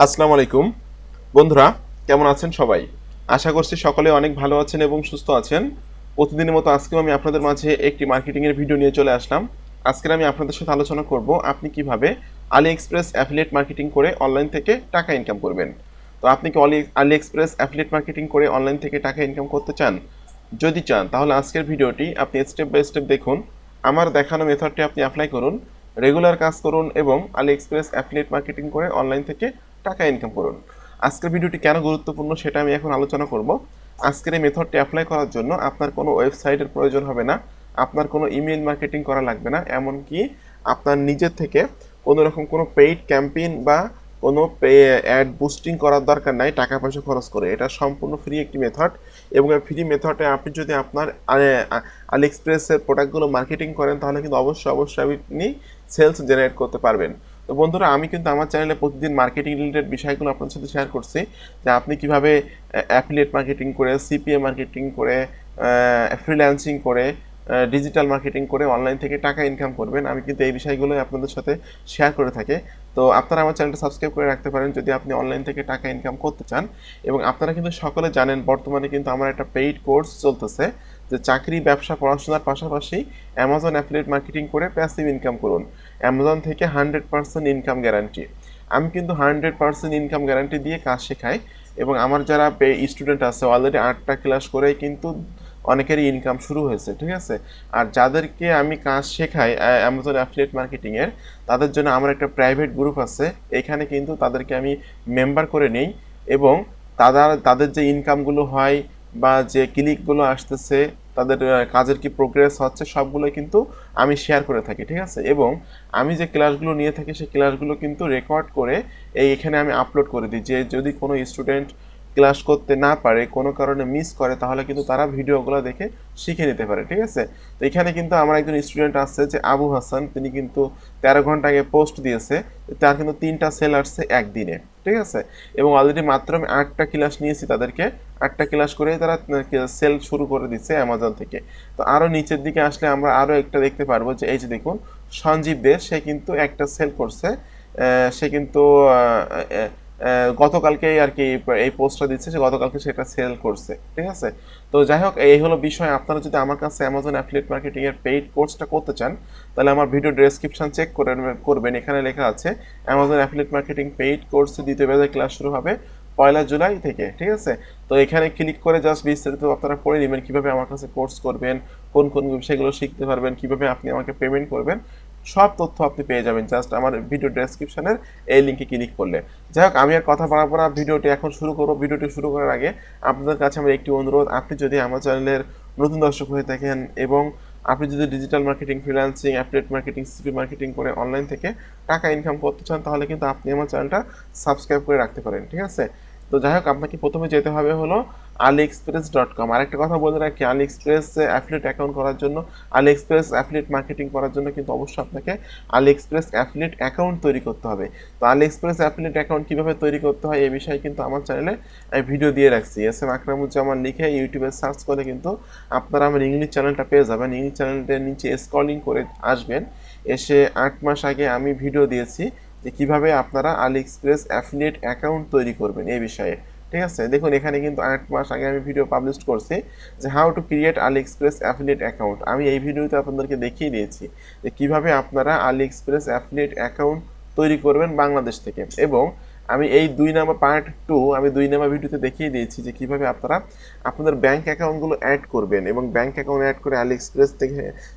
আসসালামু আলাইকুম বন্ধুরা, কেমন আছেন সবাই? আশা করছি সকলে অনেক ভালো আছেন এবং সুস্থ আছেন। প্রতিদিনের মতো আজকেও আমি আপনাদের মাঝে একটি মার্কেটিং এর ভিডিও নিয়ে চলে আসলাম। আজকে আমি আপনাদের সাথে আলোচনা করব আপনি কিভাবে আলি এক্সপ্রেস অ্যাফিলিয়েট মার্কেটিং করে অনলাইন থেকে টাকা ইনকাম করবেন। তো আপনি কি আলি এক্সপ্রেস অ্যাফিলিয়েট মার্কেটিং করে অনলাইন থেকে টাকা ইনকাম করতে চান? যদি চান তাহলে আজকের ভিডিওটি আপনি স্টেপ বাই স্টেপ দেখুন। আমার দেখানো মেথডটি আপনি অ্যাপ্লাই করুন, রেগুলার কাজ করুন এবং আলি এক্সপ্রেস অ্যাফিলিয়েট মার্কেটিং করে অনলাইন থেকে টাকা ইনকাম করুন। আজকের ভিডিওটি কেন গুরুত্বপূর্ণ সেটা আমি এখন আলোচনা করব। আজকের এই মেথডটি অ্যাপ্লাই করার জন্য আপনার কোনো ওয়েবসাইটের প্রয়োজন হবে না, আপনার কোনো ইমেল মার্কেটিং করা লাগবে না, এমনকি আপনার নিজের থেকে কোনো রকম কোনো পেইড ক্যাম্পেইন বা কোনো অ্যাড বুস্টিং করার দরকার নাই টাকা পয়সা খরচ করে। এটা সম্পূর্ণ ফ্রি একটি মেথড এবং এই ফ্রি মেথডে আপনি যদি আপনার আলি এক্সপ্রেসের প্রোডাক্টগুলো মার্কেটিং করেন তাহলে কিন্তু অবশ্যই আপনি সেলস জেনারেট করতে পারবেন। তো বন্ধুরা, আমি কিন্তু আমার চ্যানেলে প্রতিদিন মার্কেটিং রিলেটেড বিষয়গুলো আপনাদের সাথে শেয়ার করছি যে আপনি কিভাবে অ্যাফিলিয়েট মার্কেটিং করে, সিপিএ মার্কেটিং করে, ফ্রিল্যান্সিং করে, ডিজিটাল মার্কেটিং করে অনলাইন থেকে টাকা ইনকাম করবেন। আমি কিন্তু এই বিষয়গুলোই আপনাদের সাথে শেয়ার করে থাকি। তো আপনারা আমার চ্যানেলটা সাবস্ক্রাইব করে রাখতে পারেন যদি আপনি অনলাইন থেকে টাকা ইনকাম করতে চান। এবং আপনারা কিন্তু সকলে জানেন বর্তমানে কিন্তু আমার একটা পেইড কোর্স চলতেছে যে চাকরি, ব্যবসা, পড়াশোনার পাশাপাশি অ্যামাজন অ্যাফিলিয়েট মার্কেটিং করে প্যাসিভ ইনকাম করুন। অ্যামাজন থেকে 100% ইনকাম গ্যারান্টি। আমি কিন্তু 100% ইনকাম গ্যারান্টি দিয়ে কাজ শেখাই এবং আমার যারা স্টুডেন্ট আছে অলরেডি 8টা ক্লাস করেই কিন্তু অনেকেরই ইনকাম শুরু হয়েছে, ঠিক আছে। আর যাদেরকে আমি কাজ শেখাই অ্যামাজন অ্যাফিলিয়েট মার্কেটিংয়ের, তাদের জন্য আমার একটা প্রাইভেট গ্রুপ আছে। এখানে কিন্তু তাদেরকে আমি মেম্বার করে নেই এবং তাদের যে ইনকামগুলো হয় বা যে ক্লিকগুলো আসতেছে, তাদের কাজের কি প্রোগ্রেস হচ্ছে, সবগুলো কিন্তু আমি শেয়ার করে থাকি, ঠিক আছে। এবং আমি যে ক্লাসগুলো নিয়ে থাকি সেই ক্লাসগুলো কিন্তু রেকর্ড করে এখানে আমি আপলোড করে দিই, যে যদি কোনো স্টুডেন্ট ক্লাস করতে না পারে, কোনো কারণে মিস করে, তাহলে কিন্তু তারা ভিডিওগুলো দেখে শিখে নিতে পারে, ঠিক আছে। তো এখানে কিন্তু আমার একজন স্টুডেন্ট আছে যে আবু হাসান, তিনি কিন্তু 13 ঘন্টা আগে পোস্ট দিয়েছে, তার কিন্তু 3টা সেল আসছে একদিনে, ঠিক আছে। এবং অলরেডি মাত্র আমি 8টা ক্লাস নিয়েছি তাদেরকে, 8টা ক্লাস করে তারা সেল শুরু করে দিচ্ছে অ্যামাজন থেকে। তো আরও নিচের দিকে আসলে আমরা আরও একটা দেখতে পারবো যে এই যে দেখুন, সঞ্জীব দে, সে কিন্তু একটা সেল করছে। সে কিন্তু গতকালকেই আর কি এই পোস্টটা দিচ্ছে, সে গতকালকে সেটা সেল করছে, ঠিক আছে। তো যাই হোক, এই হলো বিষয়। আপনারা যদি আমার কাছে অ্যামাজন অ্যাফিলিয়েট মার্কেটিং এর পেইড কোর্সটা করতে চান তাহলে আমার ভিডিও ডেসক্রিপশন চেক করবেন, এখানে লেখা আছে অ্যামাজন অ্যাফিলিয়েট মার্কেটিং পেইড কোর্সে 2য় ব্যাচের ক্লাস শুরু হবে 1 জুলাই থেকে, ঠিক আছে। তো এখানে ক্লিক করে জাস্ট বিস্তারিত আপনারা পড়ে নেবেন কীভাবে আমার কাছে কোর্স করবেন, কোন কোন বিষয়গুলো শিখতে পারবেন, কীভাবে আপনি আমাকে পেমেন্ট করবেন, সব তথ্য আপনি পেয়ে যাবেন জাস্ট আমার ভিডিও ডেসক্রিপশনের এই লিঙ্কে ক্লিক করলে। যাই হোক, আমি আর কথা বাড়াবো না, ভিডিওটি এখন শুরু করবো। ভিডিওটি শুরু করার আগে আপনাদের কাছে আমার একটি অনুরোধ, আপনি যদি আমার চ্যানেলের নতুন দর্শক হয়ে থাকেন এবং আপনি যদি digital marketing, freelancing, affiliate marketing, CP marketing করে অনলাইন থেকে টাকা ইনকাম করতে চান তাহলে কিন্তু আপনি আমার চ্যানেলটা সাবস্ক্রাইব করে রাখতে পারেন, ঠিক আছে। তো যাই হোক, আপনাকে প্রথমে যেতে হবে হলো aliexpress.com। আরেকটা কথা বলে রাখি, আলিএক্সপ্রেস অ্যাফিলিয়েট অ্যাকাউন্ট করার জন্য, আলিএক্সপ্রেস অ্যাফিলিয়েট মার্কেটিং করার জন্য কিন্তু অবশ্যই আপনাকে আলিএক্সপ্রেস অ্যাফিলিয়েট অ্যাকাউন্ট তৈরি করতে হবে। তো আলিএক্সপ্রেস অ্যাফিলিয়েট অ্যাকাউন্ট কীভাবে তৈরি করতে হয় এই বিষয়ে কিন্তু আমার চ্যানেলে ভিডিও দিয়ে রাখছি। আকরামুজ্জামান লিখে ইউটিউবে সার্চ করে কিন্তু আপনারা আমার ইংলিশ চ্যানেলটা পেয়ে যাবেন। ইংলিশ চ্যানেলটার নিচে স্ক্রলিং করে আসবেন, এসে 8 মাস আগে আমি ভিডিও দিয়েছি যে কীভাবে আপনারা আলিএক্সপ্রেস অ্যাফিলিয়েট অ্যাকাউন্ট তৈরি করবেন এই বিষয়ে, ঠিক আছে। দেখুন, এখানে কিন্তু 8 মাস আগে আমি ভিডিও পাবলিশ করছি যে how to create AliExpress affiliate account. আমি এই ভিডিওতে আপনাদেরকে দেখিয়ে দিয়েছি যে কীভাবে আপনারা আলিএক্সপ্রেস অ্যাফিলিয়েট অ্যাকাউন্ট তৈরি করবেন বাংলাদেশ থেকে। এবং আমি এই 2 নম্বর পার্ট 2 আমি 2 নম্বর ভিডিওতে দেখিয়ে দিয়েছি যে কীভাবে আপনারা আপনাদের ব্যাঙ্ক অ্যাকাউন্টগুলো অ্যাড করবেন এবং ব্যাঙ্ক অ্যাকাউন্ট অ্যাড করে আলিএক্সপ্রেস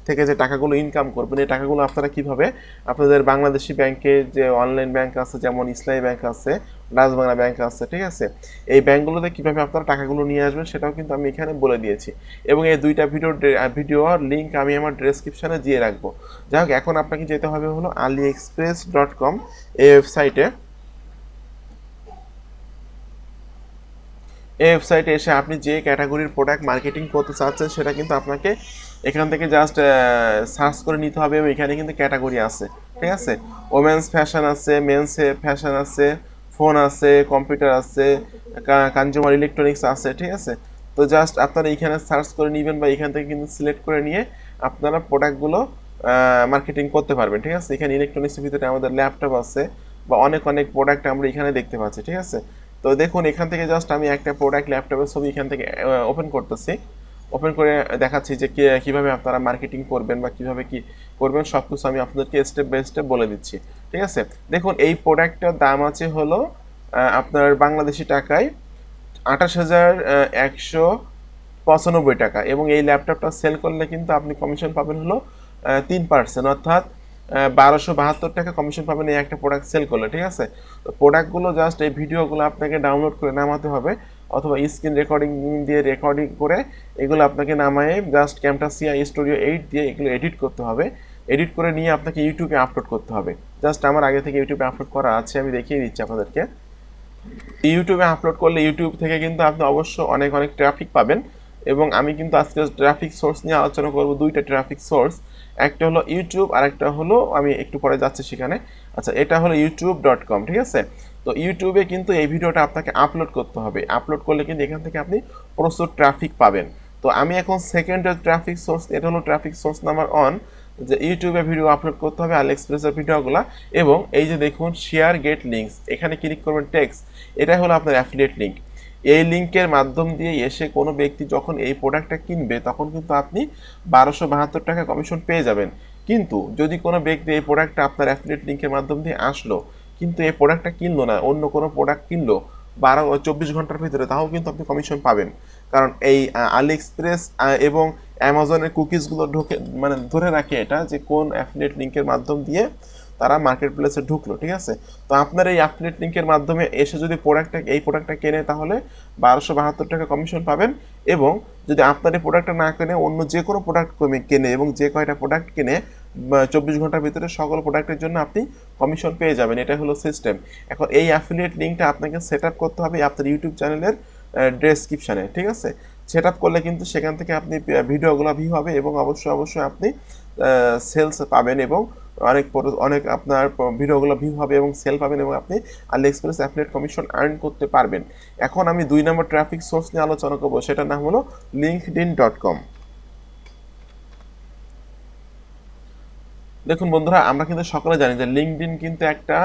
থেকে যে টাকাগুলো ইনকাম করবেন, এই টাকাগুলো আপনারা কীভাবে আপনাদের বাংলাদেশি ব্যাংকে যে অনলাইন ব্যাংক আছে, যেমন ইসলামী ব্যাংক আছে, ডাচ বাংলা ব্যাংক আছে, ঠিক আছে, এই ব্যাংকগুলোতে কীভাবে আপনারা টাকাগুলো নিয়ে আসবেন সেটাও কিন্তু আমি এখানে বলে দিয়েছি। এবং এই 2টা ভিডিওর লিঙ্ক আমি আমার ডেসক্রিপশানে দিয়ে রাখবো। যাই হোক, এখন আপনাকে যেতে হবে হলো aliexpress.com এই ওয়েবসাইটে। এই ওয়েবসাইটে এসে আপনি যে ক্যাটাগরির প্রোডাক্ট মার্কেটিং করতে চাচ্ছেন সেটা কিন্তু আপনাকে এখান থেকে জাস্ট সার্চ করে নিতে হবে। এবং এখানে কিন্তু ক্যাটাগরি আছে, ঠিক আছে। ওমেন্স ফ্যাশন আছে, মেন্স ফ্যাশন আছে, ফোন আছে, কম্পিউটার আছে, কনজিউমার ইলেকট্রনিক্স আছে, ঠিক আছে। তো জাস্ট আপনারা এখানে সার্চ করে নেবেন বা এখান থেকে কিন্তু সিলেক্ট করে নিয়ে আপনারা প্রোডাক্টগুলো মার্কেটিং করতে পারবেন, ঠিক আছে। এখানে ইলেকট্রনিক্সের ভিতরে আমাদের ল্যাপটপ আছে, বা অনেক অনেক প্রোডাক্ট আমরা এখানে দেখতে পাচ্ছি, ঠিক আছে। তো দেখুন এখান থেকে জাস্ট আমি একটা প্রোডাক্ট ল্যাপটপের ছবি এখান থেকে ওপেন করতেছি, ওপেন করে দেখাচ্ছি যে কীভাবে আপনারা মার্কেটিং করবেন বা কীভাবে কি করবেন সব কিছু আমি আপনাদেরকে স্টেপ বাই স্টেপ বলে দিচ্ছি, ঠিক আছে। দেখুন এই প্রোডাক্টটার দাম আছে হলো আপনার বাংলাদেশি টাকায় 28,195 টাকা, এবং এই ল্যাপটপটা সেল করলে কিন্তু আপনি কমিশন পাবেন হলো 3%, অর্থাৎ 1272 টাকা কমিশন পাবেন এই একটা প্রোডাক্ট সেল করলে, ঠিক আছে। তো প্রোডাক্টগুলো জাস্ট এই ভিডিওগুলো আপনাকে ডাউনলোড করে নামাতে হবে, অথবা স্ক্রিন রেকর্ডিং দিয়ে রেকর্ডিং করে এগুলো আপনাকে নামায়ে জাস্ট ক্যামটাসিয়া স্টুডিও 8 দিয়ে এগুলো এডিট করতে হবে। এডিট করে নিয়ে আপনাকে ইউটিউবে আপলোড করতে হবে। জাস্ট আমার আগে থেকে ইউটিউবে আপলোড করা আছে, আমি দেখিয়ে দিচ্ছি আপনাদেরকে। ইউটিউবে আপলোড করলে ইউটিউব থেকে কিন্তু আপনি অবশ্য অনেক অনেক ট্রাফিক পাবেন, এবং আমি কিন্তু আজকে ট্রাফিক সোর্স নিয়ে আলোচনা করব, দুইটা ট্রাফিক সোর্স। একটা হলো ইউটিউব আর একটা হলো, আমি একটু পরে যাচ্ছি সেখানে। আচ্ছা, এটা হলো youtube.com, ঠিক আছে। তো ইউটিউবে কিন্তু এই ভিডিওটা আপনাকে আপলোড করতে হবে, আপলোড করলে কিন্তু এখান থেকে আপনি প্রচুর ট্রাফিক পাবেন। তো আমি এখন সেকেন্ড ট্রাফিক সোর্স, এটা হলো ট্রাফিক সোর্স নাম্বার 1, যে ইউটিউবে ভিডিও আপলোড করতে হবে আলিএক্সপ্রেসের ভিডিওগুলো, এবং এই যে দেখুন শেয়ার গেট লিঙ্কস, এখানে ক্লিক করবেন টেক্সট, এটাই হলো আপনার অ্যাফিলিয়েট লিঙ্ক। এই লিঙ্কের মাধ্যম দিয়ে এসে কোনো ব্যক্তি যখন এই প্রোডাক্টটা কিনবে তখন কিন্তু আপনি 1272 টাকা কমিশন পেয়ে যাবেন। কিন্তু যদি কোনো ব্যক্তি এই প্রোডাক্টটা আপনার অ্যাফিলিয়েট লিঙ্কের মাধ্যম দিয়ে আসলো, কিন্তু এই প্রোডাক্টটা কিনলো না, অন্য কোনো প্রোডাক্ট কিনলো 24 ঘন্টার ভিতরে, তাও কিন্তু আপনি কমিশন পাবেন। কারণ এই আলিএক্সপ্রেস এবং অ্যামাজনের কুকিজগুলো মানে ধরে রাখে এটা, যে কোন অ্যাফিলিয়েট লিঙ্কের মাধ্যম দিয়ে তারা মার্কেট প্লেসে ঢুকলো, ঠিক আছে। তো আপনার এই অ্যাফিলিয়েট লিঙ্কের মাধ্যমে এসে যদি এই প্রোডাক্টটা কেনে, তাহলে 1272 টাকা কমিশন পাবেন। এবং যদি আপনার এই প্রোডাক্টটা না কেনে অন্য যে কোনো প্রোডাক্ট কেনে, এবং যে কয়টা প্রোডাক্ট কেনে 24 ঘন্টার ভিতরে সকল প্রোডাক্টের জন্য আপনি কমিশন পেয়ে যাবেন। এটা হলো সিস্টেম। এখন এই অ্যাফিলিয়েট লিঙ্কটা আপনাকে সেট আপ করতে হবে আপনার ইউটিউব চ্যানেলের ডেসক্রিপশানে, ঠিক আছে। সেট আপ করলে কিন্তু সেখান থেকে আপনি ভিডিওগুলো ভিউ হবে, এবং অবশ্যই অবশ্যই আপনি সেলস পাবেন, এবং অনেক আপনার ভিডিওগুলো ভিউ হবে এবং সেল পাবেন, এবং আপনি আলিএক্সপ্রেস অ্যাফিলিয়েট কমিশন আর্ন করতে পারবেন। এখন আমি 2 নম্বর ট্রাফিক সোর্স নিয়ে আলোচনা করবো, সেটার নাম হলো linkedin.com। দেখুন বন্ধুরা, আমরা কিন্তু সকলে জানি যে লিঙ্কডইন কিন্তু একটা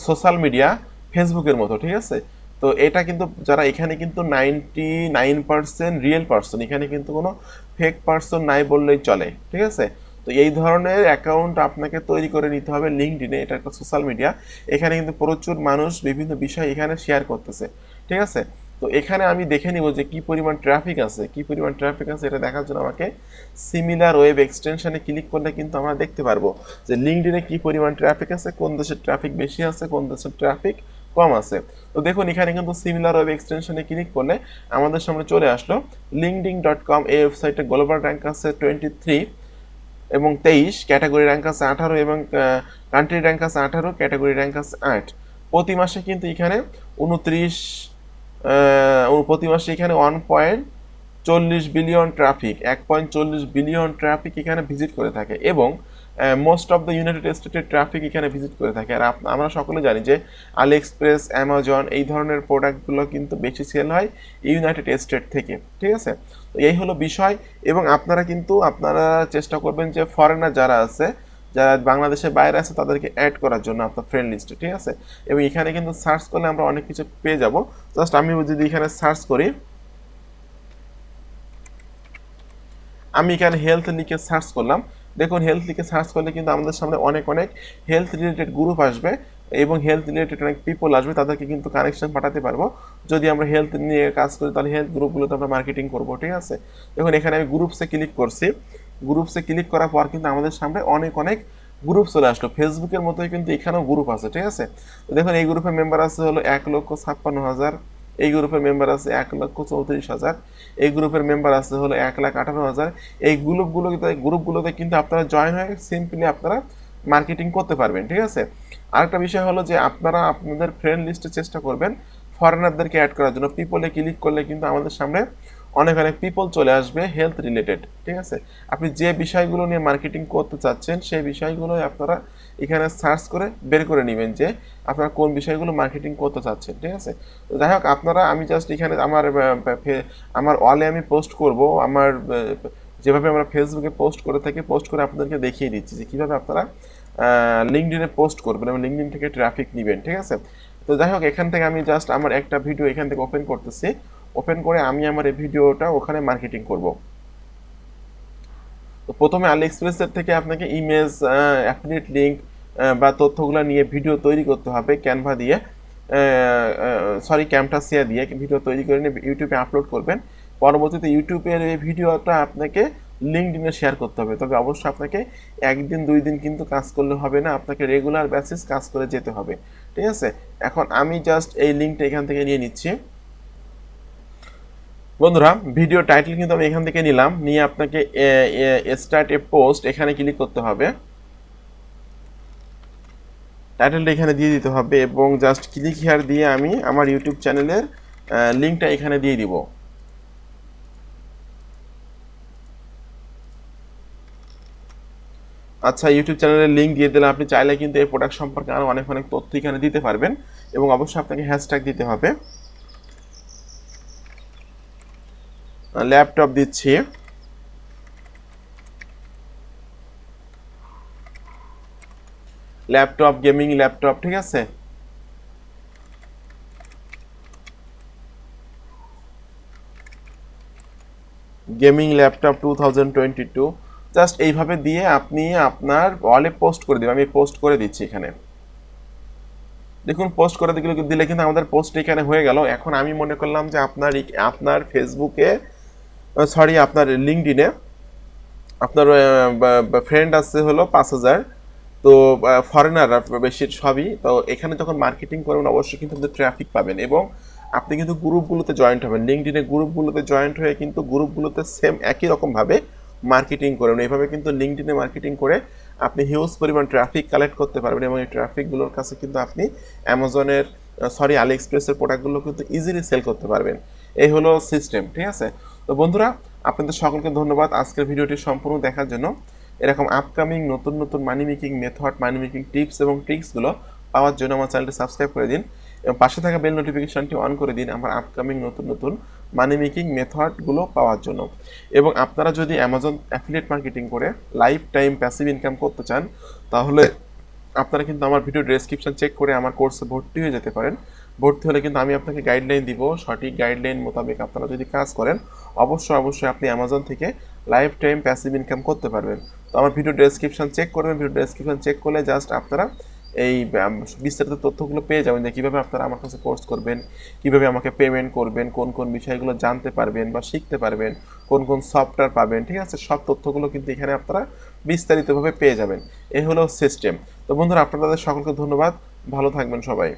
সোশ্যাল মিডিয়া, ফেসবুকের মতো, ঠিক আছে। তো এটা কিন্তু যারা এখানে কিন্তু 99% রিয়েল পার্সন, এখানে কিন্তু কোনো ফেক পার্সন নাই বললেই চলে, ঠিক আছে। তো এই ধরনের অ্যাকাউন্ট আপনাকে তৈরি করে নিতে হবে লিঙ্কডইনে। এটা একটা সোশ্যাল মিডিয়া, এখানে কিন্তু প্রচুর মানুষ বিভিন্ন বিষয় এখানে শেয়ার করতেছে, ঠিক আছে। তো এখানে আমি দেখে নিব যে কি পরিমাণ ট্রাফিক আছে, এটা দেখার জন্য আমাকে সিমিলার ওয়েব এক্সটেনশনে ক্লিক করলে কিন্তু আমরা দেখতে পারবো যে লিঙ্কডইনে কি পরিমাণ ট্রাফিক আছে, কোন দেশের ট্রাফিক বেশি আছে, কোন দেশের ট্রাফিক কম আছে। তো দেখুন এখানে কিন্তু সিমিলার ওয়েব এক্সটেনশনে ক্লিক করলে আমাদের সামনে চলে আসলো linkedin.com। এই ওয়েবসাইটে গ্লোবাল র্যাঙ্ক আছে 23 এবং 23, ক্যাটাগরি র্যাঙ্ক আছে 18, এবং কান্ট্রি র্যাঙ্ক আছে 18, ক্যাটাগরি র্যাঙ্ক আছে 8। প্রতি মাসে কিন্তু এখানে 29 প্রতি মাসে এখানে 1.40 বিলিয়ন ট্রাফিক, 1.40 বিলিয়ন ট্রাফিক এখানে ভিজিট করে থাকে, এবং মোস্ট অফ দ্য ইউনাইটেড স্টেটের ট্রাফিক এখানে ভিজিট করে থাকে। আর আমরা সকলে জানি যে আলিএক্সপ্রেস, অ্যামাজন এই ধরনের প্রোডাক্টগুলো কিন্তু বেশি সেল হয় ইউনাইটেড স্টেট থেকে, ঠিক আছে। তো এই হলো বিষয়, এবং আপনারা চেষ্টা করবেন যে ফরেনার যারা আছে, যারা বাংলাদেশের বাইরে আছে, তাদেরকে অ্যাড করার জন্য আপনার ফ্রেন্ড লিস্টে, ঠিক আছে। এবং এখানে কিন্তু সার্চ করলে আমরা অনেক কিছু পেয়ে যাব। জাস্ট আমি যদি এখানে সার্চ করি, আমি এখানে হেলথ লিখে সার্চ করলাম। দেখুন হেলথ লিখে সার্চ করলে কিন্তু আমাদের সামনে অনেক অনেক হেলথ রিলেটেড গ্রুপ আসবে, এবং হেলথ রিলেটেড অনেক পিপল আসবে, তাদেরকে কিন্তু কানেকশন পাঠাতে পারবো। যদি আমরা হেলথ নিয়ে কাজ করি তাহলে হেলথ গ্রুপগুলোতে আমরা মার্কেটিং করবো, ঠিক আছে। দেখুন এখানে আমি গ্রুপসে ক্লিক করছি, গ্রুপসে ক্লিক করার পর কিন্তু আমাদের সামনে অনেক অনেক গ্রুপ চলে আসলো। ফেসবুকের মতোই কিন্তু এখানেও গ্রুপ আছে, ঠিক আছে। তো দেখুন এই গ্রুপের মেম্বার আছে হলো 1,56,000, এই গ্রুপের মেম্বার আছে 1,34,000, এই গ্রুপের মেম্বার আছে হলো 1,18,000। এই গ্রুপগুলোতে কিন্তু আপনারা জয়েন হয়ে সিম্পলি আপনারা মার্কেটিং করতে পারবেন, ঠিক আছে। আরেকটা বিষয় হলো যে আপনারা আপনাদের ফ্রেন্ড লিস্টে চেষ্টা করবেন ফরেনারদেরকে অ্যাড করার জন্য। পিপলে ক্লিক করলে কিন্তু আমাদের সামনে অনেক অনেক পিপল চলে আসবে হেলথ রিলেটেড, ঠিক আছে। আপনি যে বিষয়গুলো নিয়ে মার্কেটিং করতে চাচ্ছেন সেই বিষয়গুলো আপনারা এখানে সার্চ করে বের করে নেবেন যে আপনারা কোন বিষয়গুলো মার্কেটিং করতে চাচ্ছেন, ঠিক আছে। তো যাই হোক, আমি জাস্ট এখানে আমার ওয়ালে আমি পোস্ট করব, যেভাবে আমরা ফেসবুকে পোস্ট করে থাকি, পোস্ট করে আপনাদেরকে দেখিয়ে দিচ্ছি যে কীভাবে আপনারা লিঙ্কডইনে পোস্ট করবেন এবং লিঙ্কডইন থেকে ট্রাফিক নেবেন, ঠিক আছে? তো যাই হোক, এখান থেকে আমি জাস্ট আমার একটা ভিডিও এখান থেকে ওপেন করতেছি। ওপেন করে আমি আমার এই ভিডিওটা ওখানে মার্কেটিং করব। তো প্রথমে আলি এক্সপ্রেসের থেকে আপনাকে ইমেজ, অ্যাফিলিয়েট লিঙ্ক বা তথ্যগুলো নিয়ে ভিডিও তৈরি করতে হবে ক্যানভা দিয়ে, ক্যামটাসিয়া দিয়ে ভিডিও তৈরি করে নিয়ে ইউটিউবে আপলোড করবেন। পরবর্তীতে ইউটিউবের এই ভিডিওটা আপনাকে লিঙ্কডইনে শেয়ার করতে হবে। তবে অবশ্যই আপনাকে একদিন 2 দিন কিন্তু কাজ করলে হবে না, আপনাকে রেগুলার বেসিস কাজ করে যেতে হবে, ঠিক আছে? এখন আমি জাস্ট এই লিঙ্কটা এখান থেকে নিয়ে নিচ্ছি। বন্ধুরা, ভিডিও টাইটেল কিন্তু আমি এখান থেকে নিলাম, নিয়ে আপনাকে স্টার্ট এ পোস্ট এখানে ক্লিক করতে হবে। টাইটেলটা এখানে দিয়ে দিতে হবে এবং জাস্ট ক্লিক হিয়ার দিয়ে আমি আমার ইউটিউব চ্যানেলের লিঙ্কটা এখানে দিয়ে দিব। আচ্ছা, ইউটিউব চ্যানেলের লিঙ্ক দিয়ে দিলে আপনি চাইলে কিন্তু এই প্রোডাক্ট সম্পর্কে আরও অনেক অনেক তথ্য এখানে দিতে পারবেন এবং অবশ্যই আপনাকে হ্যাশট্যাগ দিতে হবে। ল্যাপটপ দিচ্ছি, ল্যাপটপ, গেমিং ল্যাপটপ, ঠিক আছে? গেমিং ল্যাপটপ 2022 জাস্ট এইভাবে দিয়ে আপনি আপনার ওয়ালে পোস্ট করে দেবেন। আমি পোস্ট করে দিচ্ছি এখানে। দেখুন, পোস্ট করে দিলে কিন্তু আমাদের পোস্ট এখানে হয়ে গেল। এখন আমি মনে করলাম যে আপনার ফেসবুকে, আপনার লিঙ্কডইনে আপনার ফ্রেন্ড আছে হলো 5,000। তো ফরেনাররা বেশি সবই। তো এখানে যখন মার্কেটিং করবেন অবশ্যই কিন্তু ট্রাফিক পাবেন এবং আপনি কিন্তু গ্রুপগুলোতে জয়েন্ট হবেন। লিঙ্কডইনে গ্রুপগুলোতে জয়েন্ট হয়ে কিন্তু গ্রুপগুলোতে সেম একই রকমভাবে মার্কেটিং করবেন। এইভাবে কিন্তু লিঙ্কডইনে মার্কেটিং করে আপনি হিউজ পরিমাণ ট্রাফিক কালেক্ট করতে পারবেন এবং এই ট্রাফিকগুলোর কাছে কিন্তু আপনি অ্যামাজনের আলি এক্সপ্রেসের প্রোডাক্টগুলো কিন্তু ইজিলি সেল করতে পারবেন। এই হলো সিস্টেম, ঠিক আছে? তো বন্ধুরা, আপনাদের সকলকে ধন্যবাদ আজকের ভিডিওটি সম্পূর্ণ দেখার জন্য। এরকম আপকামিং নতুন নতুন মানি মেকিং মেথড, মানি মেকিং টিপস এবং ট্রিক্সগুলো পাওয়ার জন্য আমার চ্যানেলটি সাবস্ক্রাইব করে দিন এবং পাশে থাকা বেল নোটিফিকেশনটি অন করে দিন আমার আপকামিং নতুন নতুন মানি মেকিং মেথডগুলো পাওয়ার জন্য। এবং আপনারা যদি অ্যামাজন অ্যাফিলিয়েট মার্কেটিং করে লাইফ টাইম প্যাসিভ ইনকাম করতে চান, তাহলে আপনারা কিন্তু আমার ভিডিও ডেসক্রিপশন চেক করে আমার কোর্সে ভর্তি হয়ে যেতে পারেন। ভর্তি হলে কিন্তু আমি আপনাকে গাইডলাইন দিব। সঠিক গাইডলাইন মোতাবেক আপনারা যদি কাজ করেন অবশ্যই আপনি অ্যামাজন থেকে লাইফ টাইম প্যাসিভ ইনকাম করতে পারবেন। তো আমার ভিডিও ডেসক্রিপশন চেক করবেন। ভিডিও ডেসক্রিপশন চেক করলে জাস্ট আপনারা এই বিস্তারিত তথ্যগুলো পেয়ে যাবেন যে কীভাবে আপনারা আমার কাছে কোর্স করবেন, কীভাবে আমাকে পেমেন্ট করবেন, কোন কোন বিষয়গুলো জানতে পারবেন বা শিখতে পারবেন, কোন কোন সফটওয়্যার পাবেন, ঠিক আছে? সব তথ্যগুলো কিন্তু এখানে আপনারা বিস্তারিতভাবে পেয়ে যাবেন। এই হলো সিস্টেম। তো বন্ধুরা, আপনাদের সকলকে ধন্যবাদ। ভালো থাকবেন সবাই।